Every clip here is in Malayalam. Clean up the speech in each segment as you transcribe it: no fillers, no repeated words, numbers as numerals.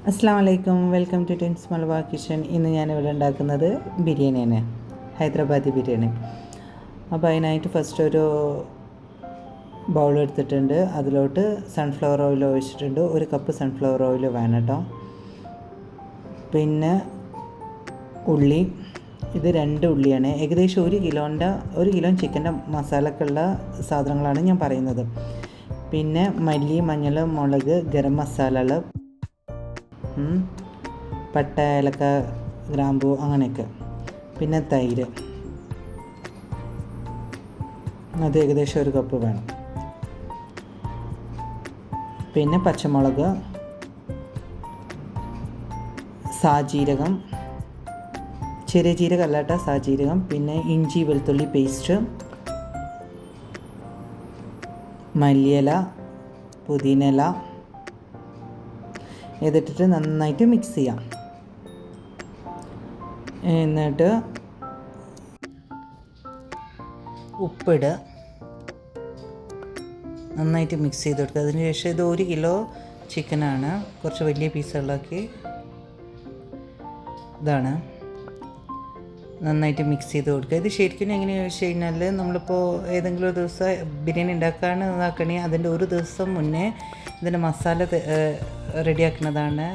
അസ്സാം വലൈക്കും, വെൽക്കം ടു ടിൻസ് മലബാർ കിച്ചൺ. ഇന്ന് ഞാനിവിടെ ഉണ്ടാക്കുന്നത് ബിരിയാണിയാണ്, ഹൈദരാബാദി ബിരിയാണി. അപ്പോൾ അതിനായിട്ട് ഫസ്റ്റ് ഒരു ബൗൾ എടുത്തിട്ടുണ്ട്. അതിലോട്ട് സൺഫ്ലവർ ഓയിൽ ഒഴിച്ചിട്ടുണ്ട്. 1 കപ്പ് സൺഫ്ലവർ ഓയിൽ വേണം കേട്ടോ. പിന്നെ ഉള്ളി, ഇത് 2 ഉള്ളിയാണ്. ഏകദേശം 1 കിലോ ചിക്കൻ്റെ മസാലക്കുള്ള സാധനങ്ങളാണ് ഞാൻ പറയുന്നത്. പിന്നെ മല്ലി, മഞ്ഞൾ, മുളക്, ഗരം മസാലകൾ, പട്ട, ഏലക്ക, ഗ്രാമ്പൂ, അങ്ങനെയൊക്കെ. പിന്നെ തൈര്, അത് ഏകദേശം 1 കപ്പ് വേണം. പിന്നെ പച്ചമുളക്, സാജീരകം, ചെറിയ ജീരകം അല്ലാട്ട സാജീരകം. പിന്നെ ഇഞ്ചി വെളുത്തുള്ളി പേസ്റ്റ്, മല്ലിയില, പുതിനയില, ഇതിട്ടിട്ട് നന്നായിട്ട് മിക്സ് ചെയ്യാം. എന്നിട്ട് ഉപ്പിടുക, നന്നായിട്ട് മിക്സ് ചെയ്ത് കൊടുക്കുക. അതിന് ശേഷം ഇത് 1 കിലോ ചിക്കനാണ്, കുറച്ച് വലിയ പീസുകളാക്കി ഇതാണ്. നന്നായിട്ട് മിക്സ് ചെയ്ത് കൊടുക്കുക. ഇത് ശരിക്കും എങ്ങനെയാണെന്ന് വെച്ച് കഴിഞ്ഞാൽ, നമ്മളിപ്പോൾ ഏതെങ്കിലും ഒരു ദിവസം ബിരിയാണി ഉണ്ടാക്കാണ് ഇതാക്കണമെങ്കിൽ അതിൻ്റെ ഒരു ദിവസം മുന്നേ ഇതിൻ്റെ മസാല റെഡിയാക്കുന്നതാണ്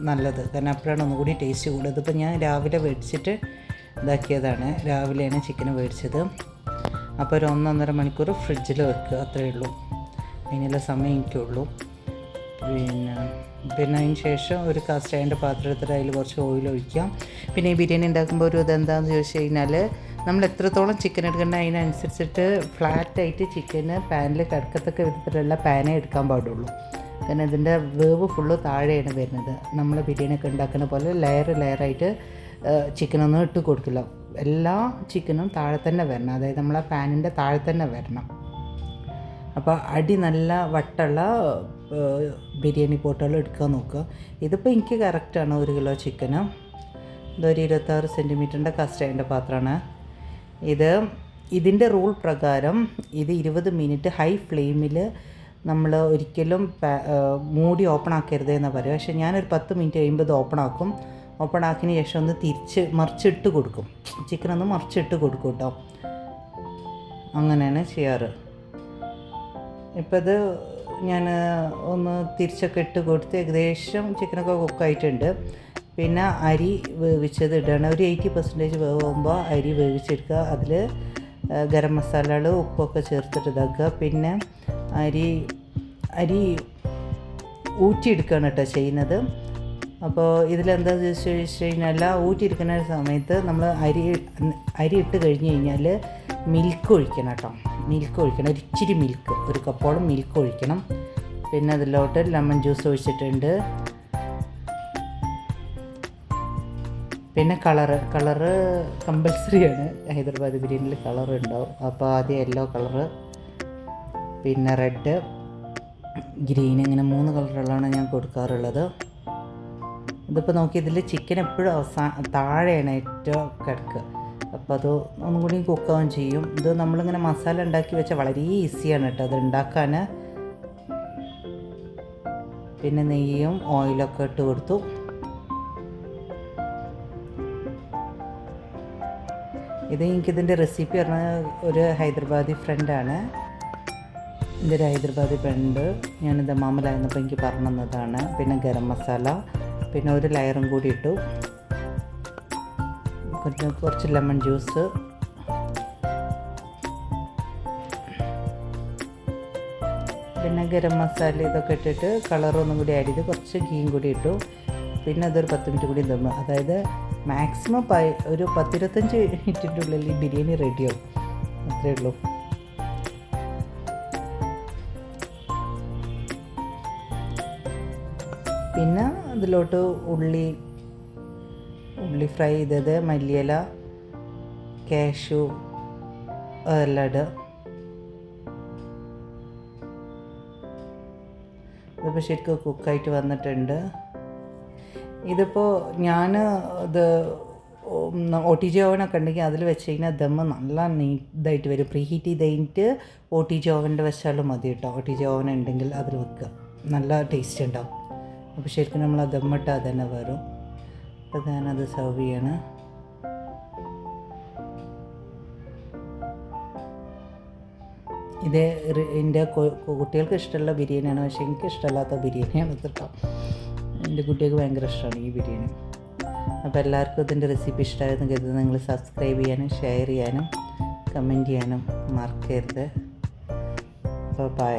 നല്ലത്. കാരണം അപ്പോഴാണ് ഒന്നുകൂടി ടേസ്റ്റ് കൂടുതൽ. ഇതിപ്പോൾ ഞാൻ രാവിലെ മേടിച്ചിട്ട് ഇതാക്കിയതാണ്. രാവിലെയാണ് ചിക്കൻ മേടിച്ചത്. അപ്പോൾ ഒരു 1-1.5 മണിക്കൂർ ഫ്രിഡ്ജിൽ വെക്കുക, അത്രയേ ഉള്ളൂ. അതിനുള്ള സമയം എനിക്കുള്ളൂ. പിന്നെ അതിന് ശേഷം ഒരു കാസ്റ്റ് അയണിൻ്റെ പാത്രത്തിൽ അതിൽ കുറച്ച് ഓയിൽ ഒഴിക്കാം. പിന്നെ ഈ ബിരിയാണി ഉണ്ടാക്കുമ്പോൾ ഒരു ഇതെന്താണെന്ന് ചോദിച്ചു കഴിഞ്ഞാൽ, നമ്മൾ എത്രത്തോളം ചിക്കൻ എടുക്കേണ്ട അതിനനുസരിച്ചിട്ട് ഫ്ലാറ്റായിട്ട് ചിക്കന് പാനിൽ കിടക്കത്തക്ക വിധത്തിലുള്ള പാനേ എടുക്കാൻ പാടുള്ളൂ. കാരണം ഇതിൻ്റെ വേവ് ഫുള്ള് താഴെയാണ് വരുന്നത്. നമ്മൾ ബിരിയാണിയൊക്കെ ഉണ്ടാക്കുന്ന പോലെ ലെയറായിട്ട് ചിക്കനൊന്നും ഇട്ട് കൊടുക്കില്ല. എല്ലാ ചിക്കനും താഴെ തന്നെ വരണം, അതായത് നമ്മൾ ആ പാനിൻ്റെ താഴെ തന്നെ വരണം. അപ്പോൾ അടി നല്ല വട്ടുള്ള ബിരിയാണി പോട്ടുകൾ എടുക്കാൻ നോക്കുക. ഇതിപ്പോൾ എനിക്ക് കറക്റ്റാണ് 1 കിലോ ചിക്കന്. ഇതൊരു 26 സെൻറ്റിമീറ്ററിൻ്റെ കസ്റ്റൈൻ്റെ പാത്രമാണ് ഇതിൻ്റെ റൂൾ പ്രകാരം ഇത് 20 മിനിറ്റ് ഹൈ ഫ്ലെയിമിൽ നമ്മൾ ഒരിക്കലും മൂടി ഓപ്പൺ ആക്കരുതെന്നാണ് പറയുക. പക്ഷേ ഞാനൊരു 10 മിനിറ്റ് കഴിയുമ്പോൾ ഇത് ഓപ്പൺ ആക്കും. ഓപ്പൺ ആക്കിയതിന് ശേഷം ഒന്ന് മറിച്ചിട്ട് കൊടുക്കും. ചിക്കനൊന്ന് മറിച്ചിട്ട് കൊടുക്കും കേട്ടോ. അങ്ങനെയാണ് ചെയ്യാറ്. ഇപ്പോൾ ഇത് ഞാൻ ഒന്ന് തിരിച്ചൊക്കെ ഇട്ട് കൊടുത്ത് ഏകദേശം ചിക്കനൊക്കെ കുക്കായിട്ടുണ്ട്. പിന്നെ അരി വേവിച്ചത് ഇടണം. ഒരു 80% വേവുമ്പോൾ അരി വേവിച്ചെടുക്കുക. അതിൽ ഗരം മസാലകൾ, ഉപ്പൊക്കെ ചേർത്തിട്ട് ഇതാക്കുക. പിന്നെ അരി ഊറ്റിയെടുക്കുകയാണ് കേട്ടോ ചെയ്യുന്നത്. അപ്പോൾ ഇതിലെന്താണെന്ന് ചോദിച്ചു കഴിഞ്ഞാൽ, ഊറ്റിയെടുക്കുന്ന സമയത്ത് നമ്മൾ അരി ഇട്ട് കഴിഞ്ഞ് കഴിഞ്ഞാൽ മിൽക്ക് ഒഴിക്കണം കേട്ടോ. മിൽക്ക് ഒഴിക്കണം, ഒരിച്ചിരി മിൽക്ക്, 1 കപ്പോളം മിൽക്ക് ഒഴിക്കണം. പിന്നെ അതിലോട്ട് ലെമൺ ജ്യൂസ് ഒഴിച്ചിട്ടുണ്ട്. പിന്നെ കളറ് കമ്പൽസറിയാണ്. ഹൈദരാബാദ് ബിരിയാണിയിൽ കളർ ഉണ്ടാവും. അപ്പോൾ ആദ്യം യെല്ലോ കളറ്, പിന്നെ റെഡ്, ഗ്രീൻ, ഇങ്ങനെ 3 കളറുകളാണ് ഞാൻ കൊടുക്കാറുള്ളത്. ഇതിപ്പോൾ നോക്കി, ഇതിൽ ചിക്കൻ എപ്പോഴും താഴെയാണ് ഏറ്റവും കിടക്കുക. അപ്പോൾ അത് ഒന്നും കൂടി കുക്കാവും ചെയ്യും. ഇത് നമ്മളിങ്ങനെ മസാല ഉണ്ടാക്കി വെച്ചാൽ വളരെ ഈസിയാണ് കേട്ടോ അത് ഉണ്ടാക്കാൻ. പിന്നെ നെയ്യും ഓയിലൊക്കെ ഇട്ട് കൊടുത്തു. എനിക്കിതിൻ്റെ റെസിപ്പി പറഞ്ഞാൽ ഒരു ഹൈദരാബാദി ഫ്രണ്ടാണ്. എൻ്റെ ഒരു ഹൈദരാബാദി ഫ്രണ്ട് ഞാനിത് മാമലായിരുന്നപ്പോൾ എനിക്ക് പറഞ്ഞു തന്നതാണ്. പിന്നെ ഗരം മസാല, പിന്നെ ഒരു ലെയറും കൂടി ഇട്ടു. കുറച്ച് ലെമൺ ജ്യൂസ്, പിന്നെ ഗരം മസാല ഇതൊക്കെ ഇട്ടിട്ട് കളറൊന്നും കൂടി ആഡ് ചെയ്ത് കുറച്ച് ഗീയും കൂടി ഇട്ടു. പിന്നെ അതൊരു 10 മിനിറ്റ് കൂടി ദമ്മ്, അതായത് മാക്സിമം ഒരു 10-25 മിനിറ്റിൻ്റെ ഉള്ളിൽ ഈ ബിരിയാണി റെഡിയാവും. അത്രയേ ഉള്ളൂ. പിന്നെ അതിലോട്ട് ഉള്ളി ഫ്രൈ ചെയ്തത്, മല്ലിയില, കാഷ്യൂ അതെല്ലാം ഇടുക. ഇതിപ്പോൾ ശരിക്കും കുക്കായിട്ട് വന്നിട്ടുണ്ട്. ഇതിപ്പോൾ ഞാൻ ഇത് OTG ഓവനൊക്കെ ഉണ്ടെങ്കിൽ അതിൽ വെച്ച് കഴിഞ്ഞാൽ ദമ്മ് നല്ല നീറ്റായിട്ട് വരും. പ്രീ ഹീറ്റ് ചെയ്ത് കഴിഞ്ഞിട്ട് OTG ഓവനിൽ വെച്ചാലും മതി കേട്ടോ. OTG ഓവൻ ഉണ്ടെങ്കിൽ അതിൽ വെക്കുക, നല്ല ടേസ്റ്റ് ഉണ്ടാവും. അപ്പോൾ ശരിക്കും നമ്മൾ ദമ്മിട്ടാൽ തന്നെ വരും. അപ്പോൾ ഞാനത് സെർവ് ചെയ്യണം. ഇത് എൻ്റെ കുട്ടികൾക്ക് ഇഷ്ടമുള്ള ബിരിയാണിയാണ്, പക്ഷേ എനിക്ക് ഇഷ്ടമല്ലാത്ത ബിരിയാണിയാണ് കേട്ടോ. എൻ്റെ കുട്ടികൾക്ക് ഭയങ്കര ഇഷ്ടമാണ് ഈ ബിരിയാണി. അപ്പോൾ എല്ലാവർക്കും ഇതിൻ്റെ റെസിപ്പി ഇഷ്ടമായെന്ന് കരുതുന്നത്. നിങ്ങൾ സബ്സ്ക്രൈബ് ചെയ്യാനും ഷെയർ ചെയ്യാനും കമൻറ്റ് ചെയ്യാനും മറക്കരുത്. അപ്പോൾ ബൈ.